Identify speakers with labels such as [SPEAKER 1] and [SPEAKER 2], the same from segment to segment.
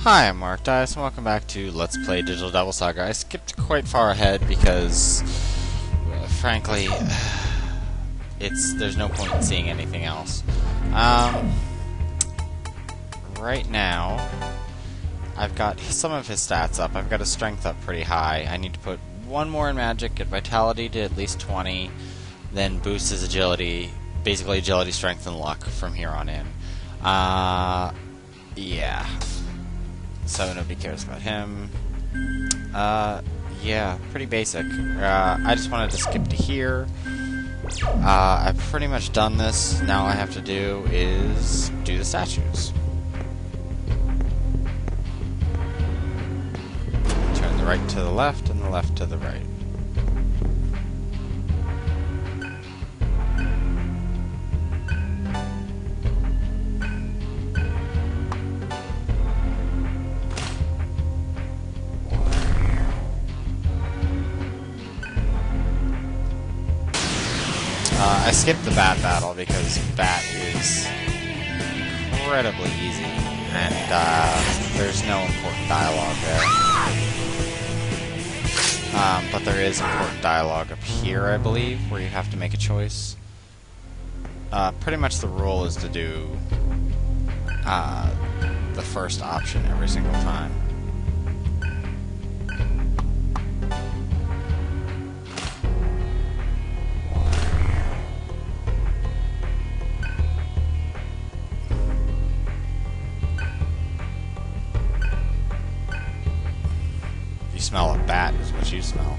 [SPEAKER 1] Hi, I'm Mark Dice, and welcome back to Let's Play Digital Devil Saga. I skipped quite far ahead because, frankly, there's no point in seeing anything else. Right now, I've got some of his stats up. I've got his strength up pretty high. I need to put one more in magic, get vitality to at least 20, then boost his agility, basically agility, strength, and luck from here on in. Yeah. So nobody cares about him. Yeah, pretty basic. I just wanted to skip to here. I've pretty much done this. Now all I have to do is do the statues. Turn the right to the left and the left to the right. I skipped the bat battle because bat is incredibly easy, and there's no important dialogue there. But there is important dialogue up here, I believe, where you have to make a choice. Pretty much the rule is to do the first option every single time. Smell a bat is what you smell.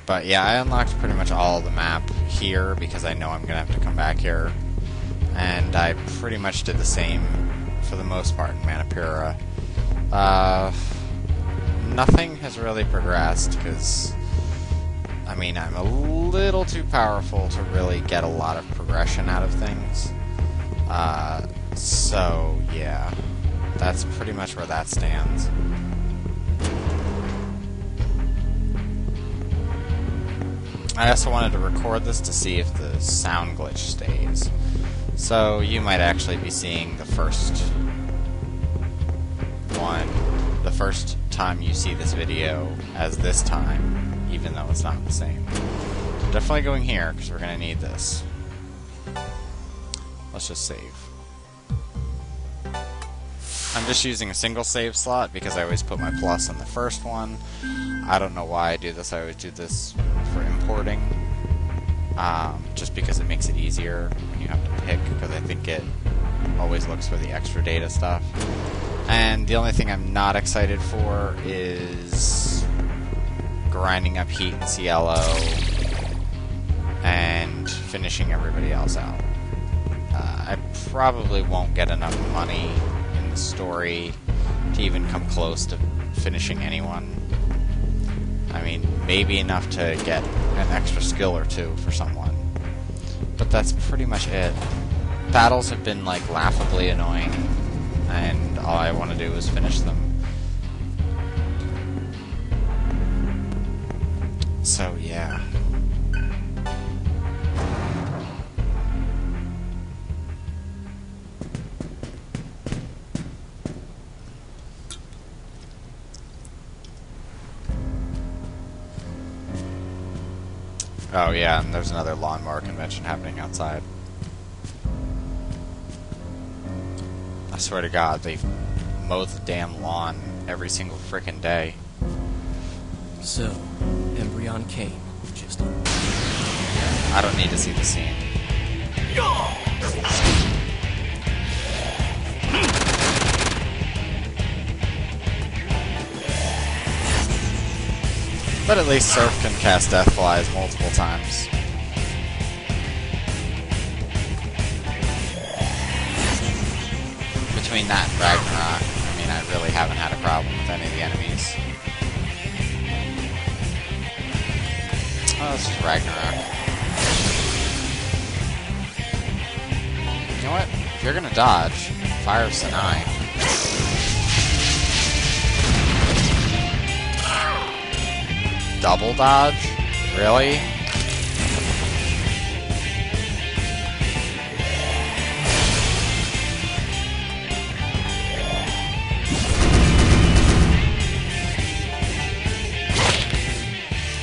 [SPEAKER 1] But yeah, I unlocked pretty much all of the map here because I know I'm gonna have to come back here, and I pretty much did the same for the most part in Manipura. Nothing has really progressed because I mean, I'm a little too powerful to really get a lot of progression out of things. So, yeah. That's pretty much where that stands. I also wanted to record this to see if the sound glitch stays. So, you might actually be seeing the first one, the first time you see this video as this time, even though it's not the same. So definitely going here, because we're going to need this. Let's just save. I'm just using a single save slot, because I always put my plus in the first one. I don't know why I do this. I always do this for importing. Just because it makes it easier when you have to pick, because I think it always looks for the extra data stuff. And the only thing I'm not excited for is grinding up heat and CLO and finishing everybody else out. I probably won't get enough money in the story to even come close to finishing anyone. I mean, maybe enough to get an extra skill or two for someone. But that's pretty much it. Battles have been, like, laughably annoying, and all I want to do is finish them. So, yeah. Oh, yeah, and there's another lawnmower convention happening outside. I swear to God, they mow the damn lawn every single frickin' day.
[SPEAKER 2] So, Embryon came, just on.
[SPEAKER 1] I don't need to see the scene. But at least Surf can cast Death Flies multiple times. Between that and Ragnarok, I mean, I really haven't had a problem with any of the enemies. Oh, this is Ragnarok. You know what? If you're gonna dodge, fire Sinai. double dodge? Really?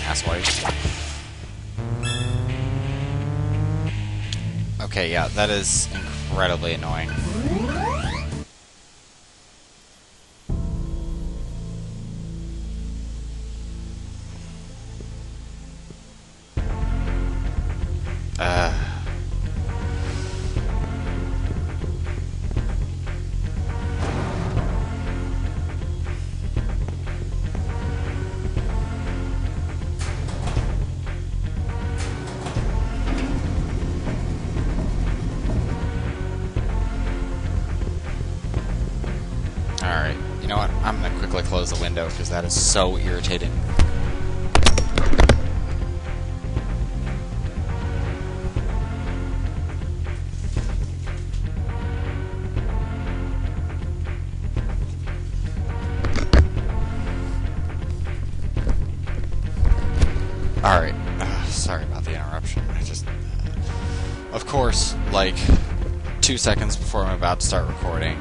[SPEAKER 1] Asswipe. Okay, yeah, that is incredibly annoying. Alright, you know what? I'm gonna quickly close the window because that is so irritating. Alright, sorry about the interruption. I just... of course, like, 2 seconds before I'm about to start recording,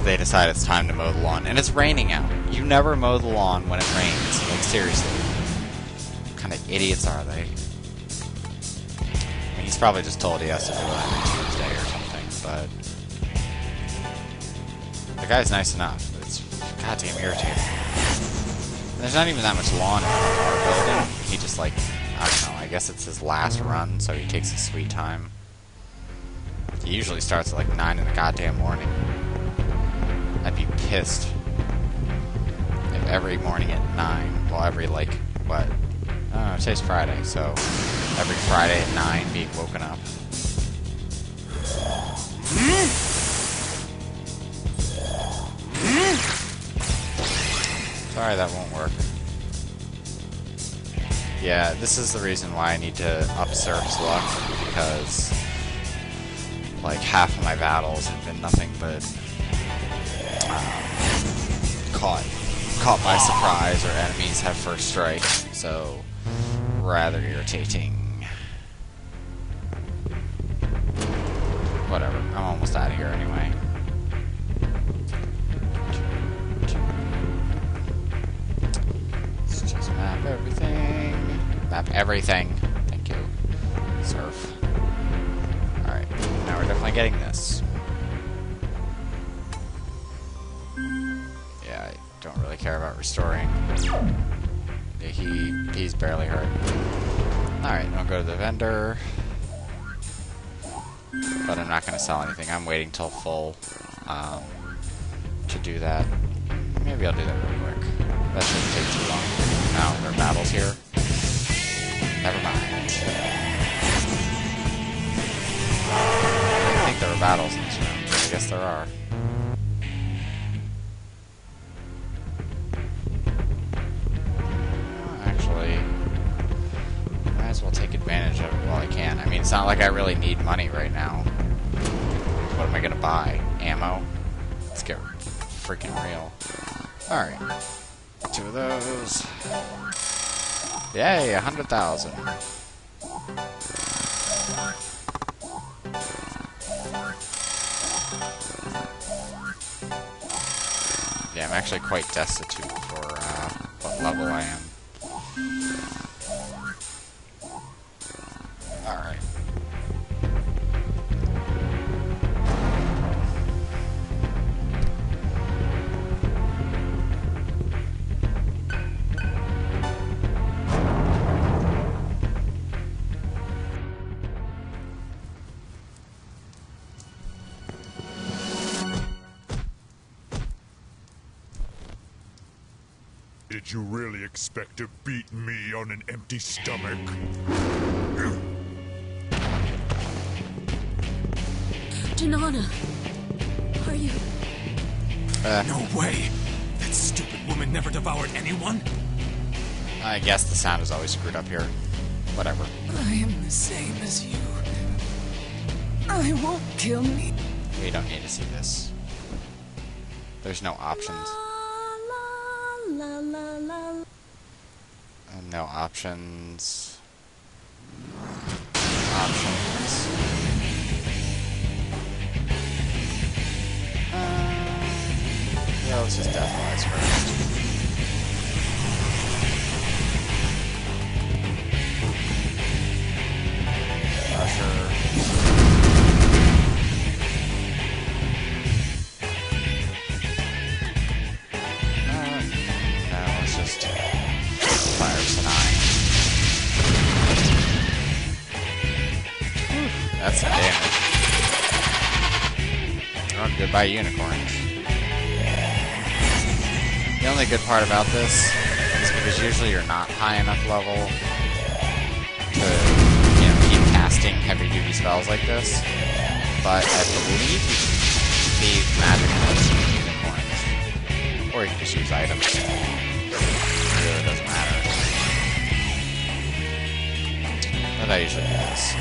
[SPEAKER 1] they decide it's time to mow the lawn. And it's raining out. You never mow the lawn when it rains. Like, seriously. What kind of idiots are they? I mean, he's probably just told he has to do it on Tuesday or something, but... the guy's nice enough, but it's goddamn irritating. And there's not even that much lawn in our building. He just, like, I don't know, I guess it's his last run, so he takes his sweet time. He usually starts at, like, 9 in the goddamn morning. I'd be pissed if every morning at 9, well, every, like, what? Oh, today's Friday, so every Friday at 9 being woken up. Sorry, that won't work. Yeah, this is the reason why I need to up Surf's luck, because, like, half of my battles have been nothing but caught by surprise, or enemies have first strike, so rather irritating. Whatever, I'm almost out of here anyway. Let's just map everything. Map everything. Thank you. Surf. Alright, now we're definitely getting this. Don't really care about restoring. Yeah, he's barely hurt. Alright, I'll go to the vendor. But I'm not going to sell anything. I'm waiting till full to do that. Maybe I'll do that real quick. That shouldn't take too long. Now, there are battles here. Never mind. I didn't think there were battles in this room, but I guess there are. Might as well take advantage of it while I can. I mean, it's not like I really need money right now. What am I gonna buy? Ammo? Let's get freaking real. Alright. 2 of those. Yay, 100,000. Yeah, I'm actually quite destitute for what level I am. Alright.
[SPEAKER 3] Did you really expect to beat me on an empty stomach?
[SPEAKER 4] Janana, are you...
[SPEAKER 2] No way! That stupid woman never devoured anyone?
[SPEAKER 1] I guess the sound is always screwed up here. Whatever.
[SPEAKER 4] I am the same as you. I won't kill me.
[SPEAKER 1] We don't need to see this. There's no options.
[SPEAKER 4] La, la, la, la.
[SPEAKER 1] No options. Options. Yeah, let's just deathwise first. Pressure. No, let's just fire tonight. That's some damage. Oh, goodbye, unicorns. The only good part about this is because usually you're not high enough level to, keep casting heavy-duty spells like this. But I believe you can leave magic moves from unicorns. Or you can just use items. It really doesn't matter. But I usually do this.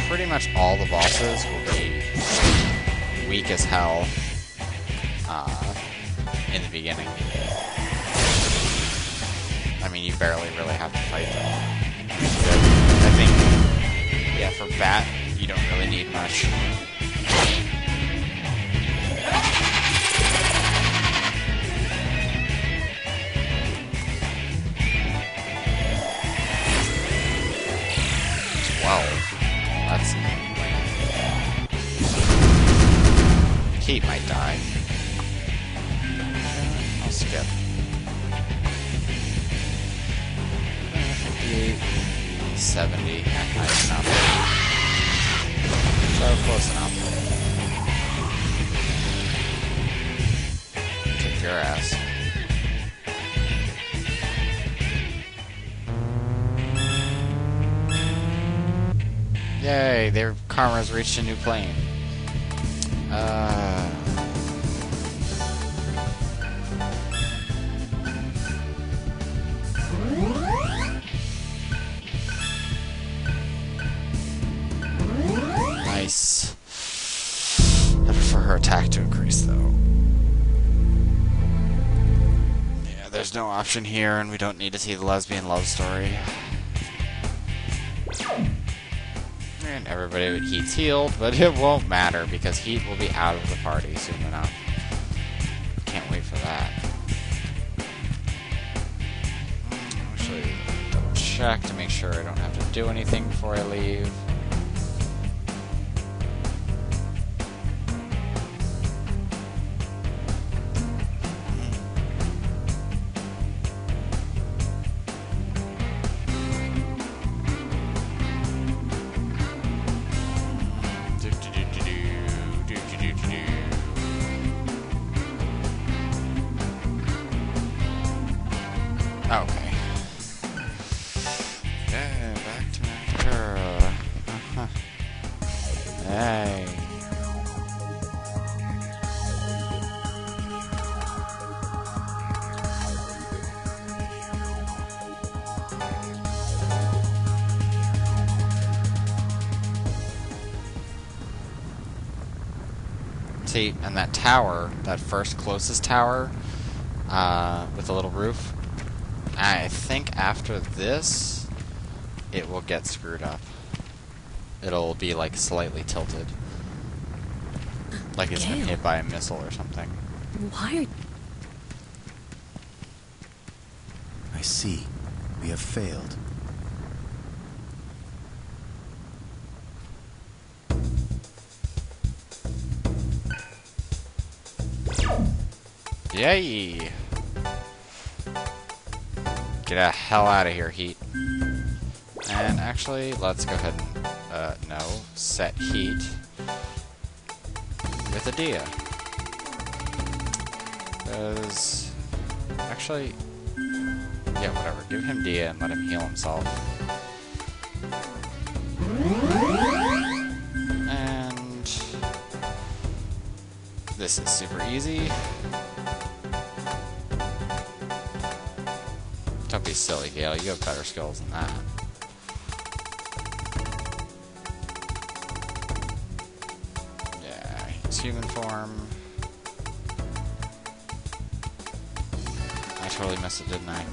[SPEAKER 1] Pretty much all the bosses will be weak as hell in the beginning. I mean, you barely really have to fight them. I think, yeah, for Bat, you don't really need much. That's Kate might die. I'll skip. 58, 70, not high enough. So close enough. Kick your ass. Yay, their karma's reached a new plane. Nice. I prefer her attack to increase, though. Yeah, there's no option here, and we don't need to see the lesbian love story. And everybody with Heat's healed, but it won't matter because Heat will be out of the party soon enough. Can't wait for that. Actually, double check to make sure I don't have to do anything before I leave. Okay. Yeah, back to my girl. Hey. See, and that tower, that first closest tower, with the little roof, I think after this, it will get screwed up. It'll be, like, slightly tilted. Like it's been hit by a missile or something.
[SPEAKER 4] Why are...
[SPEAKER 2] I see. We have failed.
[SPEAKER 1] Yay! Get the hell out of here, Heat. And actually, let's go ahead and, no, set Heat with a Dia. Because, actually, yeah, whatever. Give him Dia and let him heal himself. And this is super easy. Don't be silly, Gale. You have better skills than that. human form. I totally missed it, didn't I?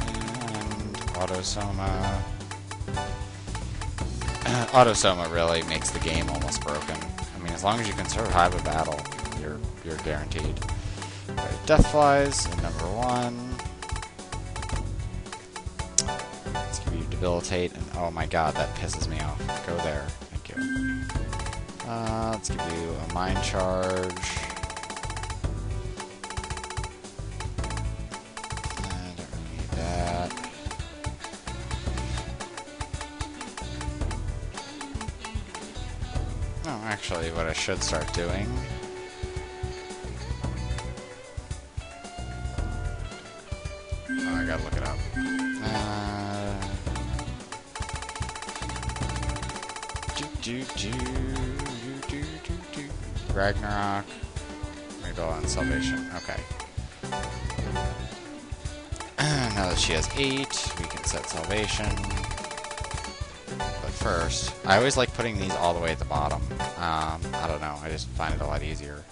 [SPEAKER 1] And Autosoma. Autosoma really makes the game almost broken. I mean, as long as you can survive a battle, you're guaranteed. Right, Deathflies in number 1. Let's give you Debilitate, and oh my god, that pisses me off. Go there. Thank you. Let's give you a Mind Charge. I don't really need that. Oh, actually, what I should start doing... Oh, I gotta look it up. Ragnarok. Maybe on Salvation. Okay. Now that she has 8, we can set Salvation. But first, I always like putting these all the way at the bottom. I don't know, I just find it a lot easier.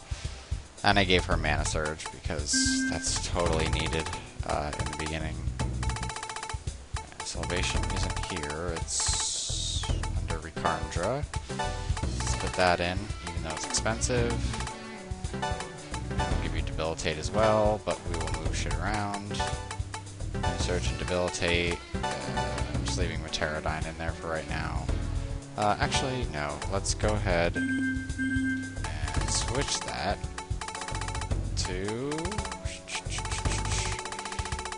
[SPEAKER 1] And I gave her Mana Surge because that's totally needed in the beginning. Salvation isn't here, it's under Rekarndra. Let's put that in, even though it's expensive. And we'll give you Debilitate as well, but we will move shit around. Search and Debilitate. I'm just leaving Pterodine in there for right now. Actually, no. Let's go ahead and switch that to...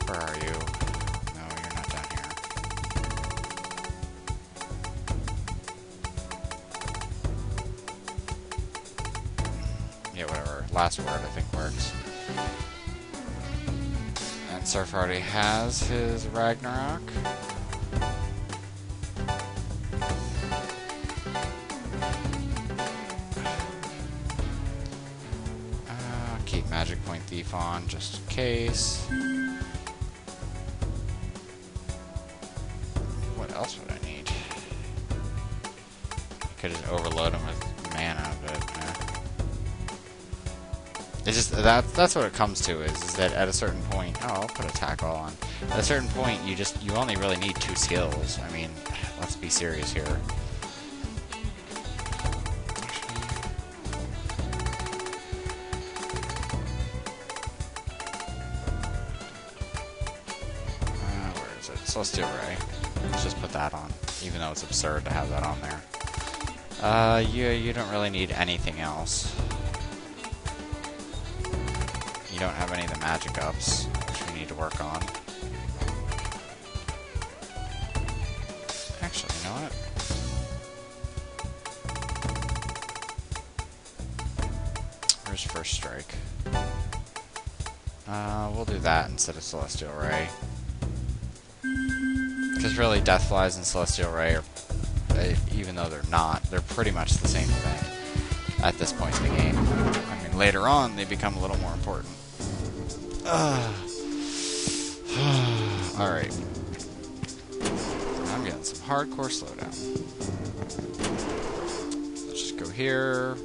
[SPEAKER 1] Where are you? No, you're not down here. Yeah, whatever. Last word, I think, works. And Surf already has his Ragnarok. Keep Magic Point Thief on, just in case. What else would I need? I could just overload him with mana, but it's just that's what it comes to is that at a certain point, oh, I'll put a tackle on. At a certain point, you only really need 2 skills. I mean, let's be serious here. Where is it? Celestial Ray. Let's just put that on, even though it's absurd to have that on there. You don't really need anything else. You don't have any of the magic ups, which we need to work on. Actually, you know what? Where's First Strike? We'll do that instead of Celestial Ray. Because really, Deathflies and Celestial Ray are, even though they're not, they're pretty much the same thing at this point in the game. I mean, later on, they become a little more important. Alright. I'm getting some hardcore slowdown. Let's just go here.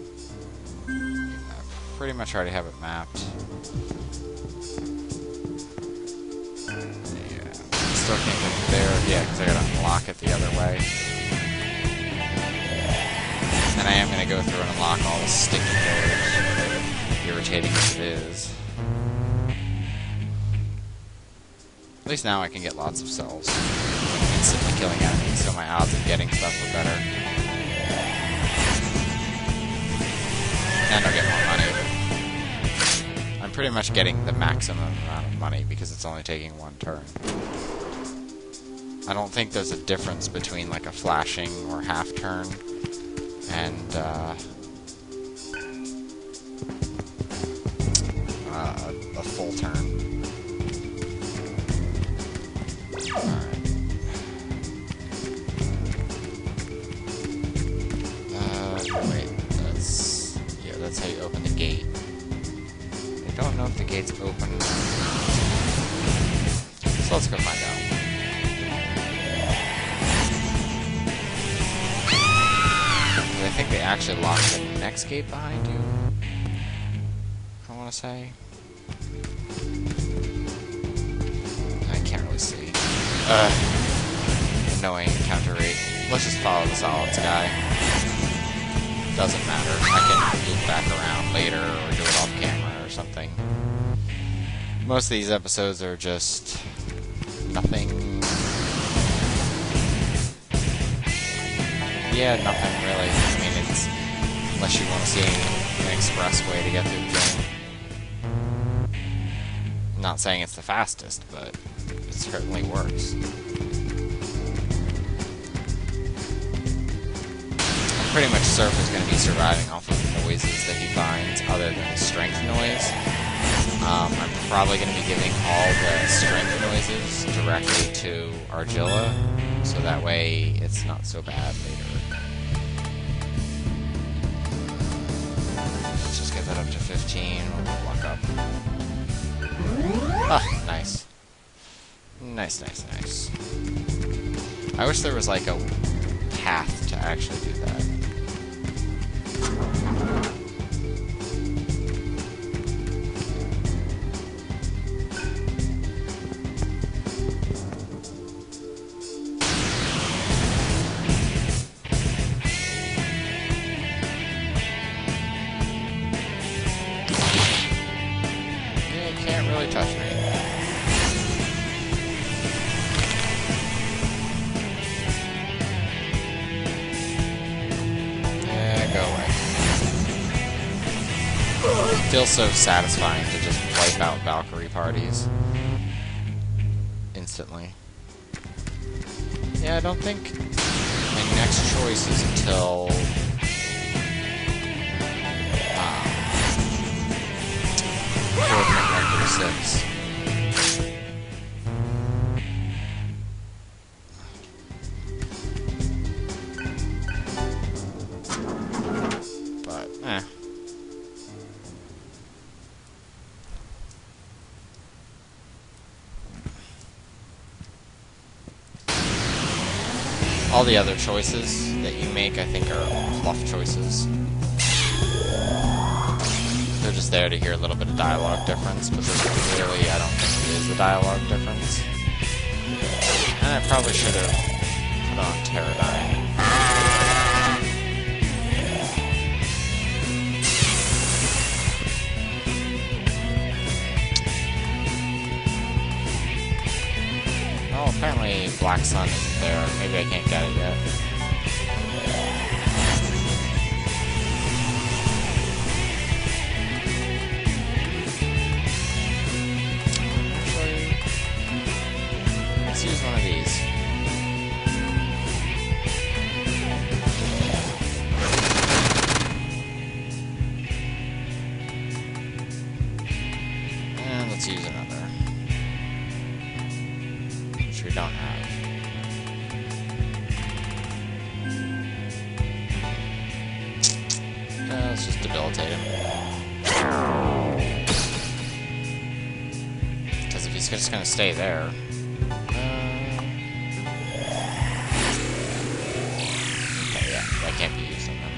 [SPEAKER 1] I pretty much already have it mapped. Yeah. Still can't get there. Yeah, because I gotta unlock it the other way. And I am gonna go through and unlock all the sticky doors. Irritating as it is. At least now I can get lots of cells. Instantly killing enemies, so my odds of getting stuff are better. And I'll get more money. I'm pretty much getting the maximum amount of money because it's only taking 1 turn. I don't think there's a difference between like a flashing or half turn and a full turn. That's how you open the gate. I don't know if the gate's open. So let's go find out. I think they actually actually lock the next gate behind you. I want to say. I can't really see. Annoying encounter rate. Let's just follow the solids guy. Doesn't matter. I can loop back around later or do it off camera or something. Most of these episodes are just nothing. Yeah, nothing really. I mean, it's unless you want to see an express way to get through the game. I'm not saying it's the fastest, but it certainly works. I'm pretty much Surf is going to be surviving off of noises that he finds other than strength noise. I'm probably going to be giving all the strength noises directly to Argilla, so that way it's not so bad later. Let's just get that up to 15. We'll walk up. Ah, nice. Nice, nice, nice. I wish there was like a path to actually do that. Touch me. Yeah, go away. It feels so satisfying to just wipe out Valkyrie parties instantly. Yeah, I don't think my next choice is until coordinate number 6. But, all the other choices that you make, I think, are fluff choices. They're just there to hear a little bit of dialogue difference, but there's really, I don't think there is a dialogue difference. And I probably should have put on Pterodyne. Oh, apparently Black Sun isn't there. Maybe I can't get it yet. Let's use one of these. And let's use another. Which we don't have. Let's just debilitate him. Because if he's just going to stay there... can't be used on them.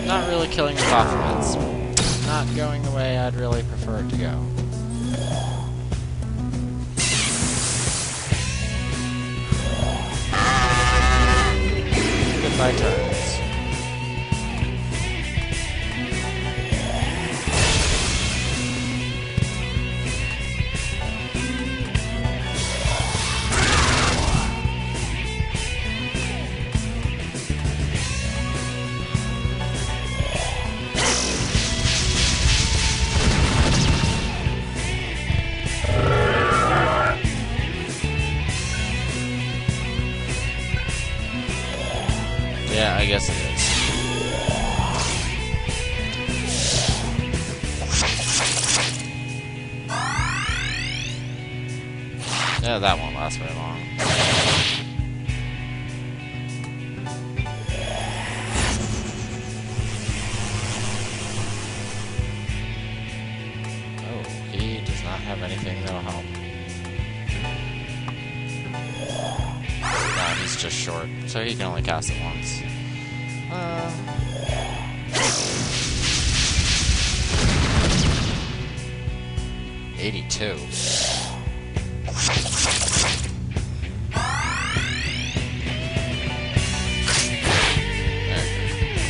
[SPEAKER 1] Not really killing the Baphomet's not going the way I'd really prefer it to go. Goodbye turns. Yeah, I guess it is. Yeah, that won't last very long. Oh, he does not have anything that'll help. No, he's just short, so he can only cast it once. 82.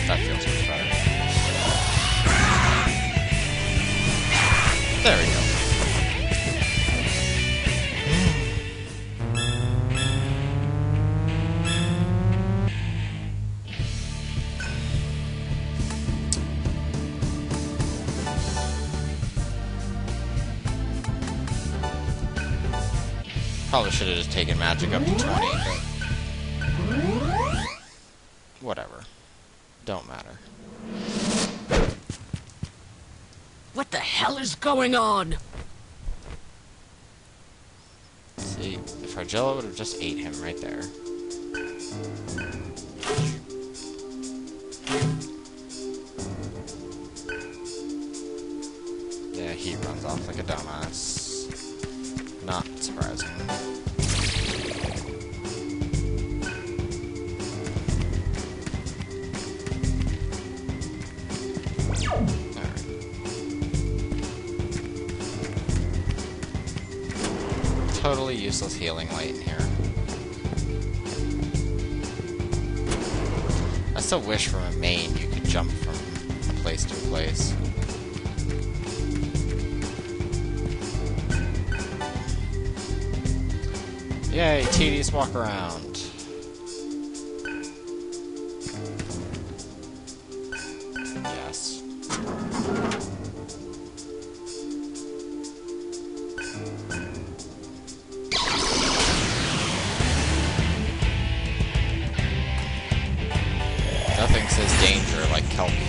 [SPEAKER 1] That feels much better. There we go. Probably should have just taken magic up to 20, but whatever. Don't matter.
[SPEAKER 4] What the hell is going on?
[SPEAKER 1] See, if Argella would have just ate him right there. Yeah, he runs off like a dumbass. Not surprising. Alright. Totally useless healing light in here. I still wish from a main you could jump from place to place. Yay, tedious walk around. Yes. Nothing says danger like Kelpies.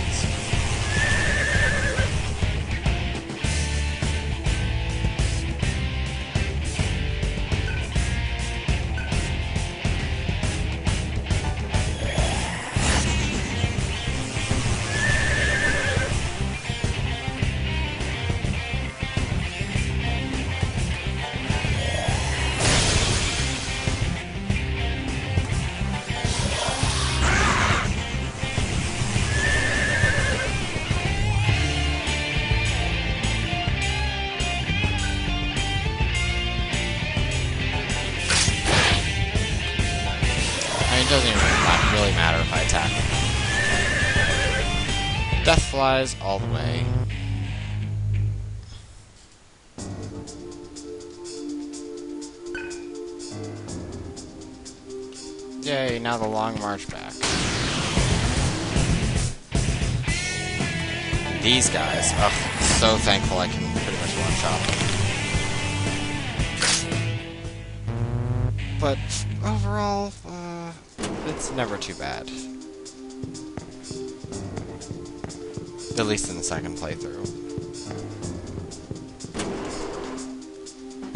[SPEAKER 1] It doesn't even really matter if I attack him. Death flies all the way. Yay, now the long march back. These guys, ugh, so thankful I can pretty much one-shot them. But overall, it's never too bad. At least in the second playthrough.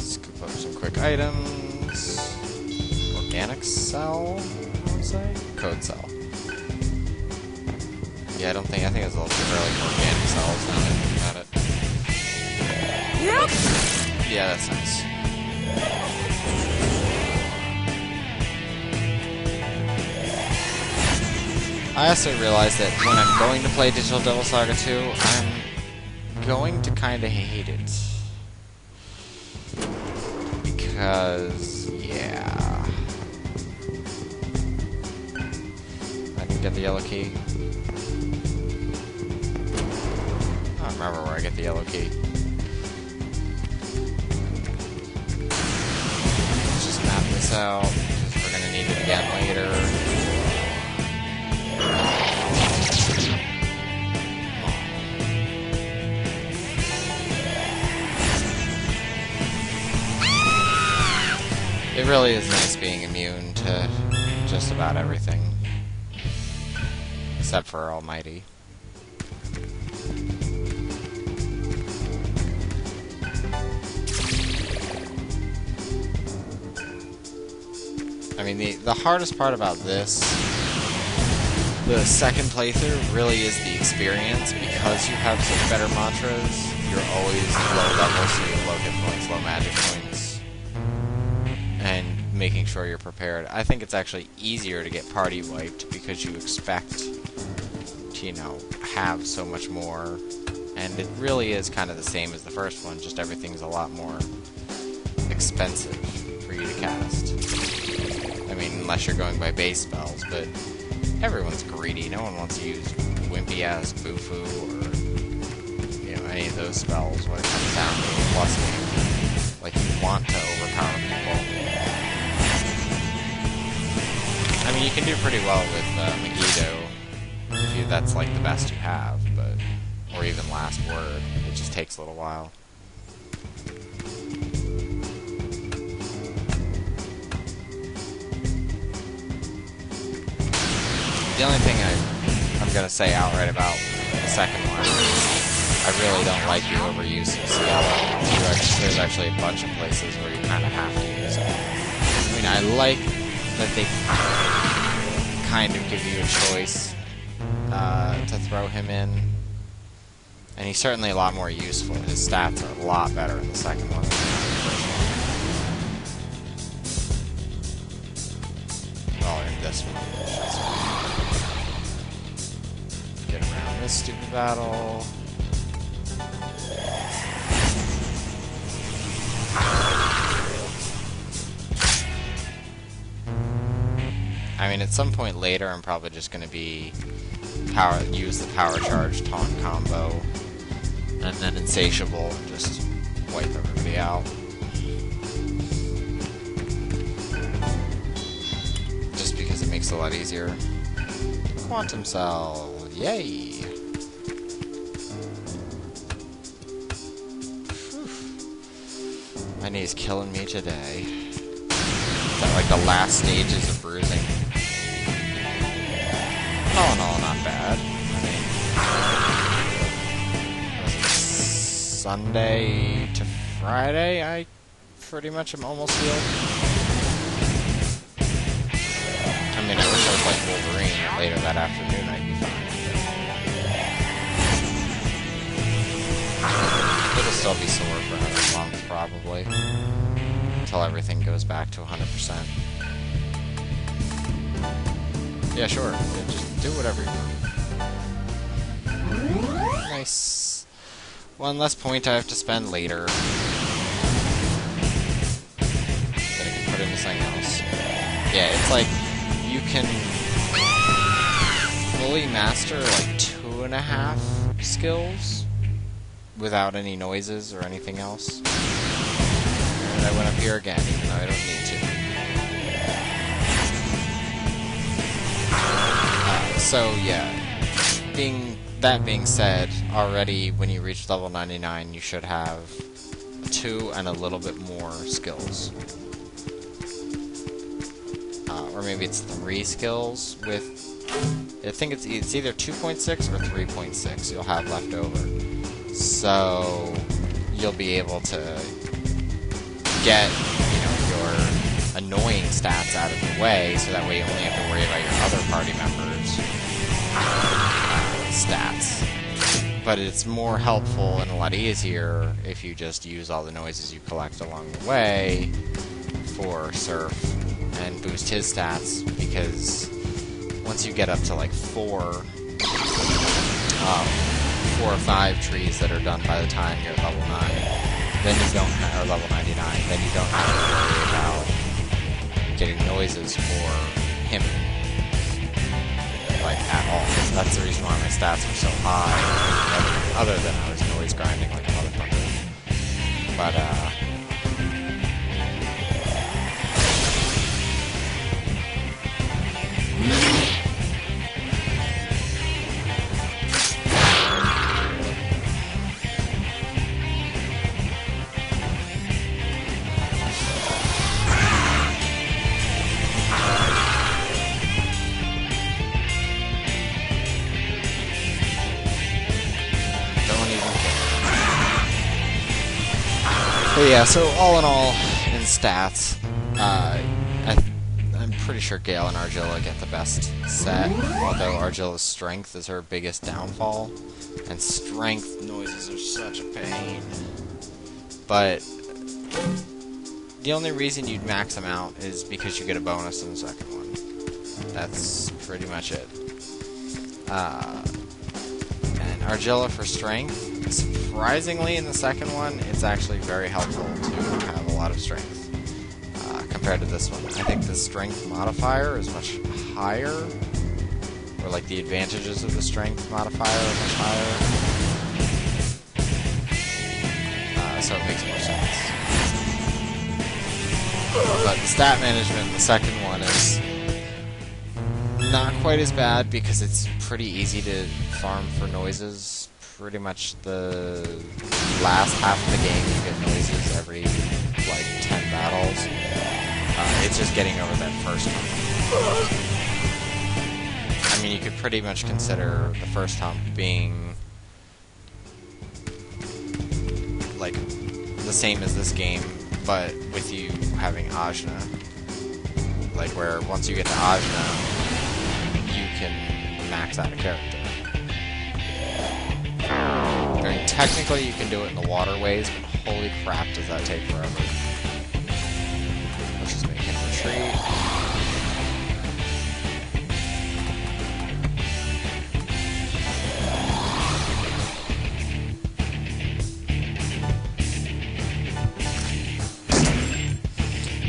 [SPEAKER 1] Scoop up some quick items. Organic cell, I would say? Code cell. Yeah, I think it's a little too early for organic cells now that I think about it. Yep. Yeah, that's nice. I also realized that when I'm going to play Digital Devil Saga 2, I'm going to kinda hate it. Because, yeah. I can get the yellow key. I don't remember where I get the yellow key. Let's just map this out, because we're gonna need it again later. It really is nice being immune to just about everything. Except for Almighty. I mean, the hardest part about this, the second playthrough, really is the experience, because you have such better mantras. You're always low level, so you have low hit points, low magic points, and making sure you're prepared. I think it's actually easier to get party wiped because you expect to, you know, have so much more, and it really is kind of the same as the first one, just everything's a lot more expensive for you to cast. I mean, unless you're going by base spells, but everyone's greedy. No one wants to use wimpy-ass Bufu or, you know, any of those spells when it comes down to a plus game. Like, you want to overpower people. I mean, you can do pretty well with Megiddo, if that's like the best you have, but, or even Last Word. It just takes a little while. The only thing I'm going to say outright about the second one is I really don't like the overuse of Cielo. There's actually a bunch of places where you kind of have to use it. I mean, I like that they kind of give you a choice to throw him in. And he's certainly a lot more useful. His stats are a lot better in the second one than the first one. Well, in this one. Get around this stupid battle. I mean, at some point later, I'm probably just going to be use the power charge taunt combo, and then insatiable, and just wipe everybody out. Just because it makes it a lot easier. Quantum Cell, yay! Whew. My knee's killing me today. Is that like the last stages of bruising? All in all, not bad. I mean, Sunday to Friday, I pretty much am almost healed. I mean, I wish I was like Wolverine, and later that afternoon I'd be fine. It'll still be sore for another month, probably. Until everything goes back to 100%. Yeah, sure. Yeah, just do whatever you want. Nice. One less point I have to spend later. That I can put into something else. Yeah, it's like you can fully master like 2.5 skills without any noises or anything else. And I went up here again, even though I don't need to. So yeah, that being said, already when you reach level 99, you should have 2 and a little bit more skills. Or maybe it's 3 skills with, I think it's either 2.6 or 3.6 you'll have left over. So you'll be able to get, you know, your annoying stats out of the way, so that way you only have to worry about your other party members' stats. But it's more helpful and a lot easier if you just use all the noises you collect along the way for Surf and boost his stats, because once you get up to like 4 or 5 trees that are done by the time you're at level 9, then you don't or level 99, then you don't have to worry about getting noises for him, like, at all. That's the reason why my stats were so high, other than I was noise grinding like a motherfucker. But, But yeah, so all in all, in stats, I'm pretty sure Gale and Argilla get the best set, although Argilla's strength is her biggest downfall, and strength noises are such a pain. But the only reason you'd max them out is because you get a bonus in the second one. That's pretty much it. And Argilla for strength, surprisingly in the second one, it's actually very helpful to have a lot of strength compared to this one. I think the strength modifier is much higher, or like the advantages of the strength modifier are much higher. So it makes more sense. But the stat management in the second one is not quite as bad because it's pretty easy to farm for noises. Pretty much the last half of the game you get noises every like 10 battles. It's just getting over that first hump. I mean, you could pretty much consider the first hump being like the same as this game, but with you having Ajna. Like where once you get to Ajna, you can max out a character. I mean, technically you can do it in the waterways, but holy crap does that take forever. Let's just make him retreat.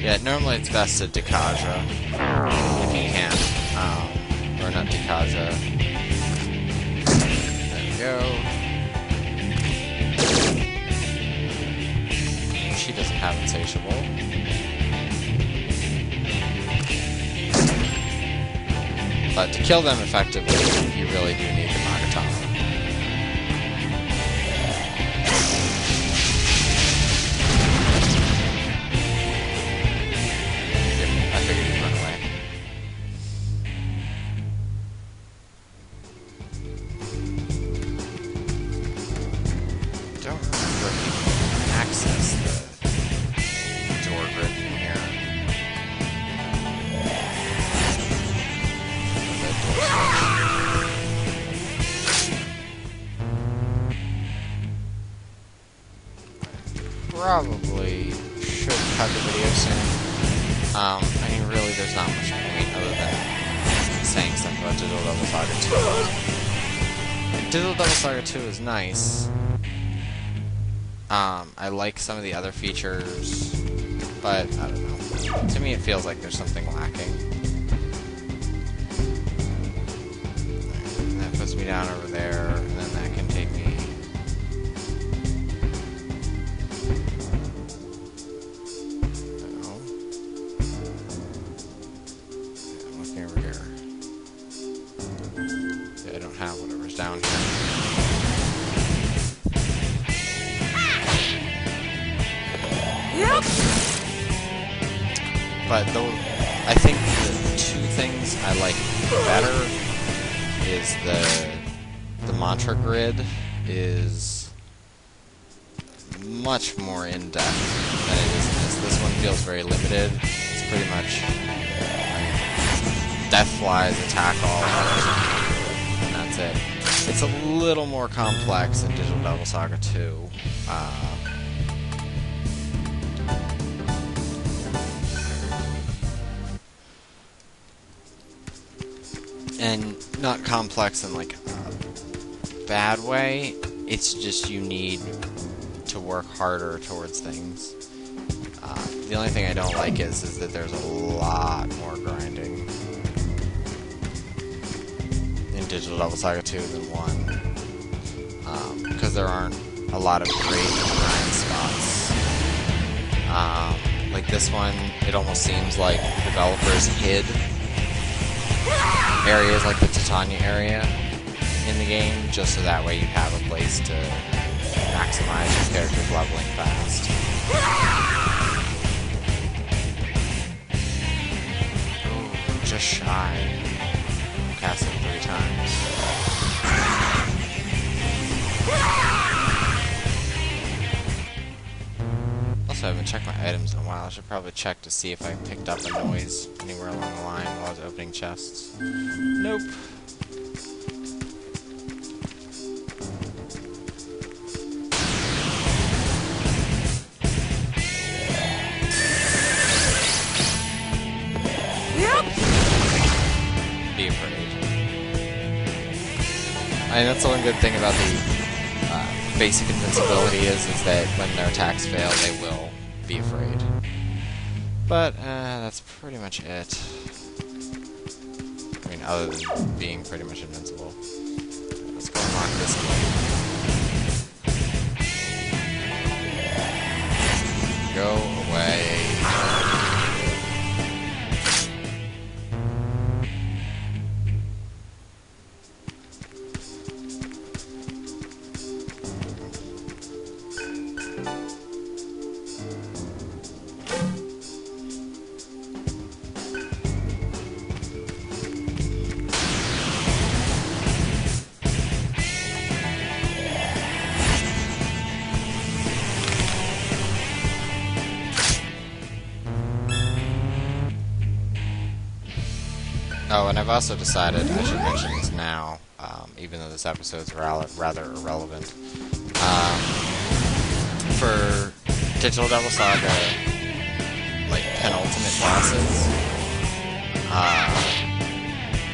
[SPEAKER 1] Yeah, normally it's best to Dekaja, if you can. Or not Dekaja. There we go. She doesn't have Insatiable. But to kill them effectively, you really do need the Magatama. I figured he'd run away. Don't remember if you can access the door grid from here. Probably should cut the video soon. I mean, really, there's not much point other than saying stuff about Digital Devil Saga 2. Digital Devil Saga 2 is nice. I like some of the other features, but I don't know. To me, it feels like there's something lacking. And that puts me down over there, and then that can take me. I don't have whatever's down here. Yep. But I think the two things I like better is the mantra grid is much more in depth than it is in this. This one feels very limited. It's pretty much death flies, attack all. It. It's a little more complex in Digital Devil Saga 2. And not complex in like a bad way, it's just you need to work harder towards things. The only thing I don't like is that there's a lot more grinding Digital Devil Saga 2 than 1, because there aren't a lot of great grind spots. Like this one, it almost seems like developers hid areas like the Titania area in the game, just so that way you have a place to maximize your character's leveling fast. Oh, just shy. Cast it 3 times. Also, I haven't checked my items in a while. I should probably check to see if I picked up a noise anywhere along the line while I was opening chests. Nope. Be afraid. I mean, that's the one good thing about the basic invincibility is that when their attacks fail, they will be afraid. But that's pretty much it. I mean, other than being pretty much invincible. Let's go unlock this game. Go away. Oh, and I've also decided I should mention this now, even though this episode's rather irrelevant. For Digital Devil Saga, like penultimate bosses,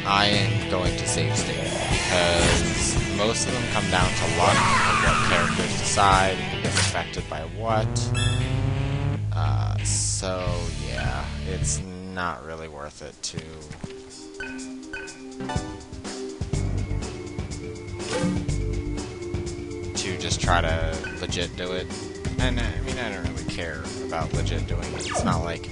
[SPEAKER 1] I am going to save state because most of them come down to luck and what characters decide, who gets affected by what. So yeah, it's not really worth it to just try to legit do it. And I mean, I don't really care about legit doing it. It's not like,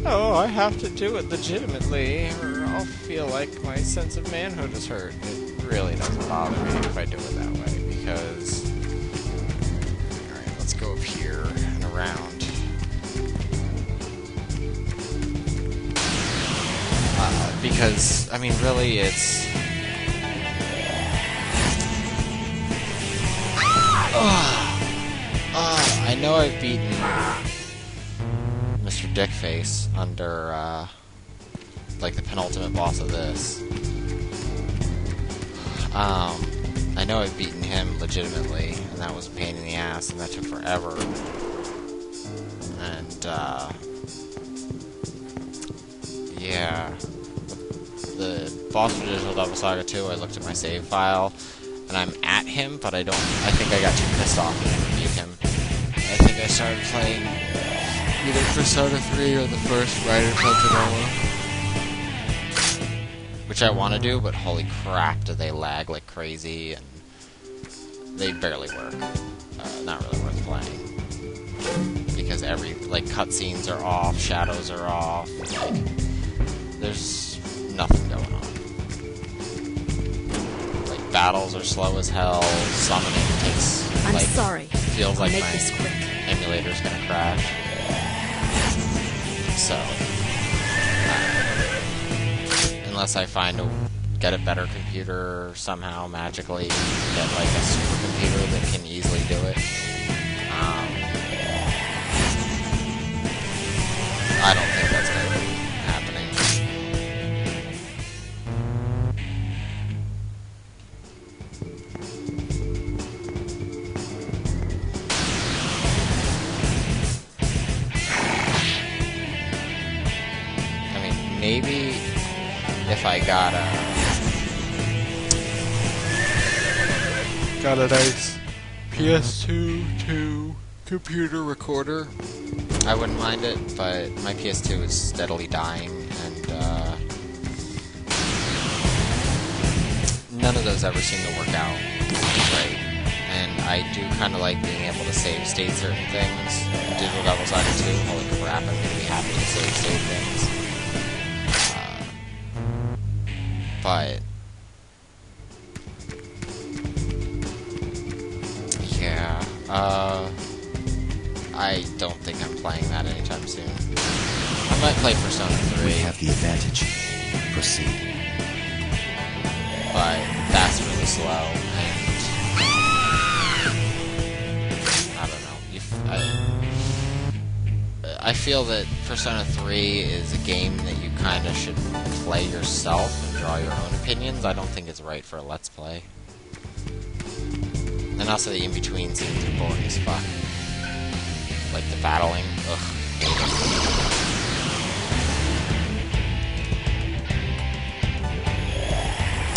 [SPEAKER 1] oh, I have to do it legitimately, or I'll feel like my sense of manhood is hurt. It really doesn't bother me if I do it that way, because... Alright, let's go up here and around. Because, I mean, really, it's... I know I've beaten Mr. Dickface under, like, the penultimate boss of this. I know I've beaten him legitimately, and that was a pain in the ass, and that took forever. And, yeah. The boss for Digital Devil Saga 2, I looked at my save file, and I'm at him, but I think I got too pissed off and never beat him. I think I started playing either Persona 3 or the first Rider Pentanova. Which I want to do, but holy crap, do they lag like crazy, and they barely work. Not really worth playing. Because like, cutscenes are off, shadows are off, like, there's nothing going on. Like, battles are slow as hell, summoning takes,
[SPEAKER 5] I'm
[SPEAKER 1] like,
[SPEAKER 5] sorry.
[SPEAKER 1] feels
[SPEAKER 5] I'll
[SPEAKER 1] like
[SPEAKER 5] make
[SPEAKER 1] my
[SPEAKER 5] this quick.
[SPEAKER 1] emulator's gonna crash. So, unless I get a better computer somehow, magically, get like a supercomputer that can easily do it, I don't think that's going to be happening. I mean, maybe if I got a nice PS2 to computer recorder, I wouldn't mind it, but my PS2 is steadily dying, and none of those ever seem to work out right. And I do kind of like being able to save state certain things. In Digital Devil Saga 2, holy crap, I'm going to be happy to save state things. But yeah, I don't think I'm playing that anytime soon. I might play Persona 3.
[SPEAKER 6] We have the advantage. Proceed.
[SPEAKER 1] But that's really slow, and I don't know. I feel that Persona 3 is a game that you kind of should play yourself and draw your own opinions. I don't think it's right for a Let's Play. And also the in-between scenes are boring as fuck. Like the battling. Ugh. Hate it.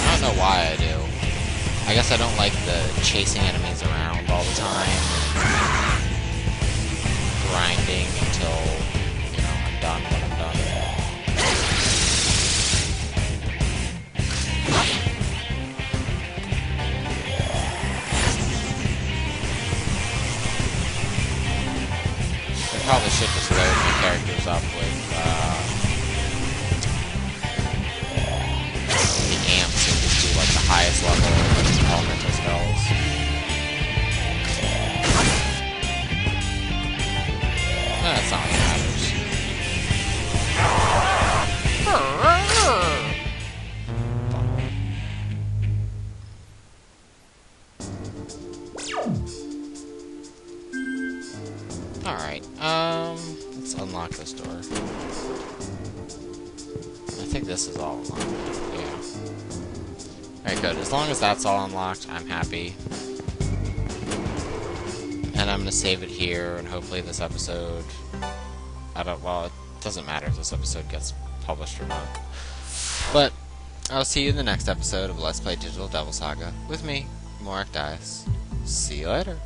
[SPEAKER 1] I don't know why I do. I guess I don't like the chasing enemies around all the time. Grinding until, you know, I'm done when I'm done. I probably should just load my characters up with, the amps and just do, like, the highest level elemental spells. That's not what matters. Alright, let's unlock this door. I think this is all unlocked. Yeah. Alright, good. As long as that's all unlocked, I'm happy. And I'm gonna save it here, and hopefully this episode... well, it doesn't matter if this episode gets published or not. But, I'll see you in the next episode of Let's Play Digital Devil Saga, with me, Morik Dias. See you later.